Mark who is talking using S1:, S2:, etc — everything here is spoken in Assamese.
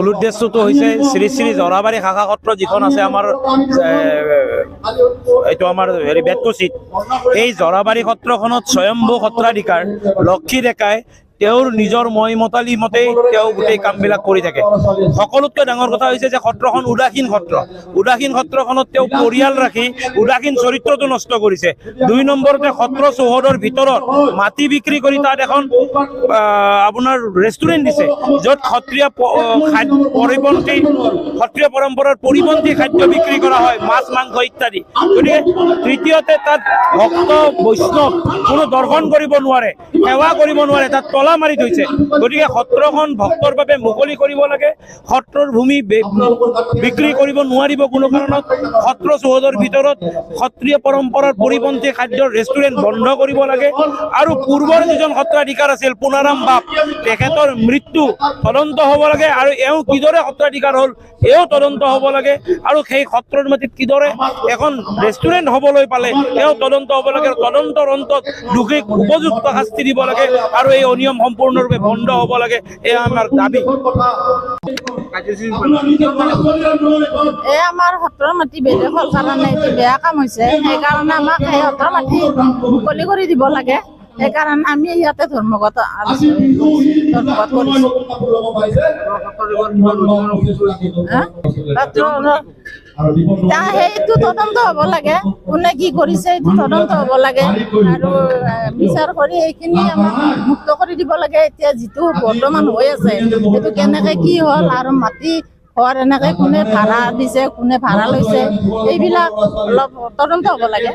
S1: মূল উদ্দেশ্যটো হৈছে শ্ৰী শ্ৰী জৰাবাৰী শাখা সত্ৰ যিখন আছে আমাৰ এইটো আমাৰ বেতকুচিত, এই জৰাবাৰী সত্ৰখনত স্বয়ম্ভু সত্ৰাধিকাৰ লক্ষী ডেকাই তেওঁৰ নিজৰ মতালি মতেই তেওঁ গোটেই কামবিলাক কৰি থাকে। সকলোতকৈ ডাঙৰ কথা হৈছে যে সত্ৰখন উদাসীন সত্ৰ। উদাসীন সত্ৰখনত তেওঁ পৰিয়াল ৰাখি উদাসীন চৰিত্ৰটো নষ্ট কৰিছে। ২ নম্বৰতে সত্ৰ চৌহদৰ ভিতৰত মাটি বিক্ৰী কৰি তাত এখন আপোনাৰ ৰেষ্টুৰেণ্ট দিছে, য'ত সত্ৰীয়া পৰম্পৰাৰ পৰিপন্থী খাদ্য বিক্ৰী কৰা হয়, মাছ মাংস ইত্যাদি। গতিকে তৃতীয়তে তাত ভক্ত বৈষ্ণৱ কোনো দৰ্শন কৰিব নোৱাৰে, সেৱা কৰিব নোৱাৰে, তাত তলা মাৰি থৈছে। গতিকে সত্ৰখন ভক্তৰ বাবে মুকলি কৰিব লাগে। সত্ৰৰ ভূমি বিক্ৰী কৰিব নোৱাৰিব কোনো কাৰণত। সত্ৰ চৌহদৰ ভিতৰত সত্ৰীয় পৰম্পৰাৰ পৰিপন্থী খাদ্যৰ ৰেষ্টুৰেণ্ট বন্ধ কৰিব লাগে। আৰু পূৰ্বৰ যিজন সত্ৰাধিকাৰ আছিল পুনাৰাম বাপ, তেখেতৰ মৃত্যু তদন্ত হ'ব লাগে, আৰু এওঁ কিদৰে সত্ৰাধিকাৰ হ'ল এও তদন্ত হ'ব লাগে। আৰু সেই সত্ৰৰ মাটিত কিদৰে এখন ৰেষ্টুৰেণ্ট হ'বলৈ পালে এও তদন্ত হ'ব লাগে। তদন্তৰ অন্তত দোষীক উপযুক্ত শাস্তি দিব লাগে, আৰু এই অনিয়ম সম্পূৰ্ণৰূপে বন্ধ হ'ব লাগে, এয়া আমাৰ দাবী।
S2: আমাৰ সত্ৰৰ মাটি বেদখল কাৰণে এইটো বেয়া কাম হৈছে, সেইকাৰণে আমাক সেই সত্ৰৰ মাটি মুকলি কৰি দিব লাগে। সেইকাৰণে আমি ইয়াতে ধৰ্মঘট কৰিছোঁ। সেইটো তদন্ত হ'ব লাগে, কোনে কি কৰিছে সেইটো তদন্ত হ'ব লাগে, আৰু বিচাৰ কৰি এইখিনি আমাক মুক্ত কৰি দিব লাগে। এতিয়া যিটো বৰ্তমান হৈ আছে সেইটো কেনেকে কি হ'ল, আৰু মাটি ঘৰ এনেকে কোনে ভাড়া দিছে, কোনে ভাড়া লৈছে, এইবিলাক অলপ তদন্ত হ'ব লাগে।